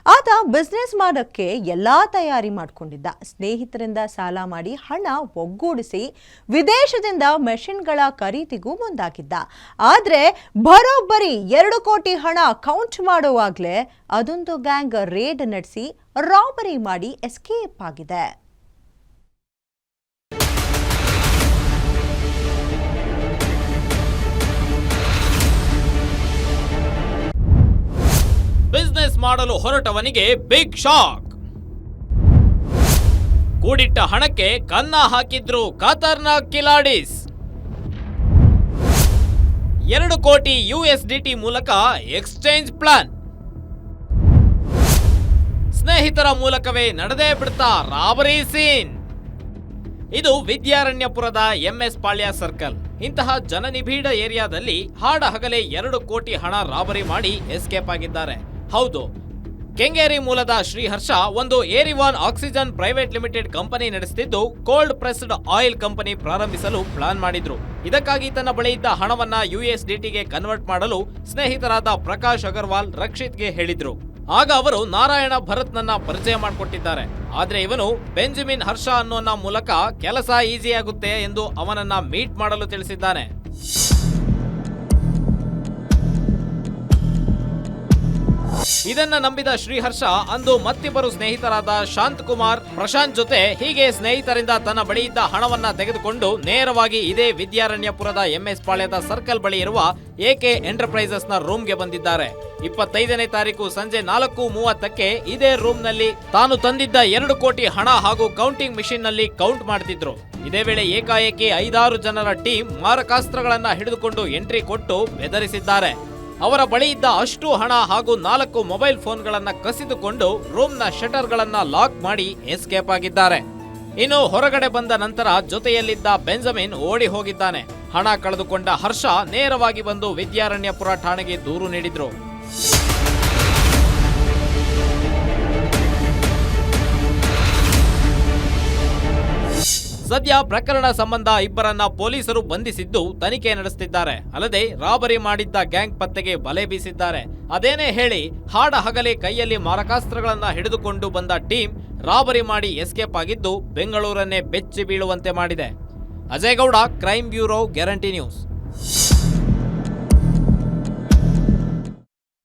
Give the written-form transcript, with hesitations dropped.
ಆತ ಬಿಸ್ನೆಸ್ ಮಾಡೋಕ್ಕೆ ಎಲ್ಲಾ ತಯಾರಿ ಮಾಡಿಕೊಂಡಿದ್ದ. ಸ್ನೇಹಿತರಿಂದ ಸಾಲ ಮಾಡಿ ಹಣ ಒಗ್ಗೂಡಿಸಿ ವಿದೇಶದಿಂದ ಮೆಷಿನ್ಗಳ ಖರೀದಿಗೂ ಮುಂದಾಗಿದ್ದ. ಆದ್ರೆ ಬರೋಬ್ಬರಿ 2 ಕೋಟಿ ಹಣ ಕೌಂಟ್ ಮಾಡುವಾಗಲೇ ಅದೊಂದು ಗ್ಯಾಂಗ್ ರೇಡ್ ನಡೆಸಿ ರಾಬರಿ ಮಾಡಿ ಎಸ್ಕೇಪ್ ಆಗಿದೆ. ಬಿಸ್ನೆಸ್ ಮಾಡಲು ಹೊರಟವನಿಗೆ ಬಿಗ್ ಶಾಕ್. ಕೂಡಿಟ್ಟ ಹಣಕ್ಕೆ ಕನ್ನ ಹಾಕಿದ್ರು ಖತರ್ನಾಕ್ ಕಿಲಾಡಿಸ್. 2 ಕೋಟಿ USDT ಮೂಲಕ ಎಕ್ಸ್ಚೇಂಜ್ ಪ್ಲಾನ್. ಸ್ನೇಹಿತರ ಮೂಲಕವೇ ನಡೆದೇ ಬಿಡ್ತಾ ರಾಬರಿ ಸೀನ್. ಇದು ವಿದ್ಯಾರಣ್ಯಪುರದ MS ಪಾಳ್ಯ ಸರ್ಕಲ್. ಇಂತಹ ಜನನಿಬಿಡ ಏರಿಯಾದಲ್ಲಿ ಹಾಡ ಹಗಲೇ 2 ಕೋಟಿ ಹಣ ರಾಬರಿ ಮಾಡಿ ಎಸ್ಕೇಪ್ ಆಗಿದ್ದಾರೆ. ಹೌದು, ಕೆಂಗೇರಿ ಮೂಲದ ಶ್ರೀಹರ್ಷ ಒಂದು ಏರಿವಾನ್ ಆಕ್ಸಿಜನ್ ಪ್ರೈವೇಟ್ ಲಿಮಿಟೆಡ್ ಕಂಪನಿ ನಡೆಸುತ್ತಿದ್ದು ಕೋಲ್ಡ್ ಪ್ರೆಸ್ಡ್ ಆಯಿಲ್ ಕಂಪನಿ ಪ್ರಾರಂಭಿಸಲು ಪ್ಲಾನ್ ಮಾಡಿದ್ರು. ಇದಕ್ಕಾಗಿ ತನ್ನ ಬಳಿ ಇದ್ದ ಹಣವನ್ನ USDTಗೆ ಕನ್ವರ್ಟ್ ಮಾಡಲು ಸ್ನೇಹಿತರಾದ ಪ್ರಕಾಶ್ ಅಗರ್ವಾಲ್, ರಕ್ಷಿತ್ಗೆ ಹೇಳಿದ್ರು. ಆಗ ಅವರು ನಾರಾಯಣ ಭರತ್ನನ್ನ ಪರಿಚಯ ಮಾಡಿಕೊಟ್ಟಿದ್ದಾರೆ. ಆದ್ರೆ ಇವನು ಬೆಂಜಮಿನ್ ಹರ್ಷ ಅನ್ನೋನ ಮೂಲಕ ಕೆಲಸ ಈಸಿ ಆಗುತ್ತೆ ಎಂದು ಅವನನ್ನ ಮೀಟ್ ಮಾಡಲು ತಿಳಿಸಿದ್ದಾನೆ. ಇದನ್ನ ನಂಬಿದ ಶ್ರೀಹರ್ಷ ಅಂದು ಮತ್ತಿಬ್ಬರು ಸ್ನೇಹಿತರಾದ ಶಾಂತ್ ಕುಮಾರ್, ಪ್ರಶಾಂತ್ ಜೊತೆ ಹೀಗೆ ಸ್ನೇಹಿತರಿಂದ ತನ್ನ ಬಳಿ ಇದ್ದ ಹಣವನ್ನ ತೆಗೆದುಕೊಂಡು ನೇರವಾಗಿ ಇದೇ ವಿದ್ಯಾರಣ್ಯಪುರದ MS ಪಾಳ್ಯದ ಸರ್ಕಲ್ ಬಳಿ ಇರುವ AK ಎಂಟರ್ಪ್ರೈಸಸ್ ನ ರೂಮ್ಗೆ ಬಂದಿದ್ದಾರೆ. 25ನೇ ತಾರೀಕು ಸಂಜೆ 4:30ಕ್ಕೆ ಇದೇ ರೂಮ್ ನಲ್ಲಿ ತಾನು ತಂದಿದ್ದ 2 ಕೋಟಿ ಹಣ ಹಾಗೂ ಕೌಂಟಿಂಗ್ ಮಿಷಿನ್ ನಲ್ಲಿ ಕೌಂಟ್ ಮಾಡ್ತಿದ್ರು. ಇದೇ ವೇಳೆ ಏಕಾಏಕಿ 5-6 ಜನರ ಟೀಮ್ ಮಾರಕಾಸ್ತ್ರಗಳನ್ನ ಹಿಡಿದುಕೊಂಡು ಎಂಟ್ರಿ ಕೊಟ್ಟು ಬೆದರಿಸಿದ್ದಾರೆ. ಅವರ ಬಳಿ ಇದ್ದ ಅಷ್ಟು ಹಣ ಹಾಗೂ 4 ಮೊಬೈಲ್ ಫೋನ್ಗಳನ್ನ ಕಸಿದುಕೊಂಡು ರೂಮ್ನ ಶಟರ್ಗಳನ್ನ ಲಾಕ್ ಮಾಡಿ ಎಸ್ಕೇಪ್ ಆಗಿದ್ದಾರೆ. ಇನ್ನು ಹೊರಗಡೆ ಬಂದ ನಂತರ ಜೊತೆಯಲ್ಲಿದ್ದ ಬೆಂಜಮಿನ್ ಓಡಿ ಹೋಗಿದ್ದಾನೆ. ಹಣ ಕಳೆದುಕೊಂಡ ಹರ್ಷ ನೇರವಾಗಿ ಬಂದು ವಿದ್ಯಾರಣ್ಯಪುರ ಠಾಣೆಗೆ ದೂರು ನೀಡಿದ್ರು. ಸದ್ಯ ಪ್ರಕರಣ ಸಂಬಂಧ ಇಬ್ಬರನ್ನ ಪೊಲೀಸರು ಬಂಧಿಸಿದ್ದು ತನಿಖೆ ನಡೆಸುತ್ತಿದ್ದಾರೆ. ಅಲ್ಲದೆ ರಾಬರಿ ಮಾಡಿದ್ದ ಗ್ಯಾಂಗ್ ಪತ್ತೆಗೆ ಬಲೆ ಬೀಸಿದ್ದಾರೆ. ಅದೇನೇ ಹೇಳಿ ಹಾಡ ಹಗಲೇ ಕೈಯಲ್ಲಿ ಮಾರಕಾಸ್ತ್ರಗಳನ್ನ ಹಿಡಿದುಕೊಂಡು ಬಂದ ಟೀಮ್ ರಾಬರಿ ಮಾಡಿ ಎಸ್ಕೇಪ್ ಆಗಿದ್ದು ಬೆಂಗಳೂರನ್ನೇ ಬೆಚ್ಚಿ ಬೀಳುವಂತೆ ಮಾಡಿದೆ. Ajay Gowda, crime bureau, guarantee news.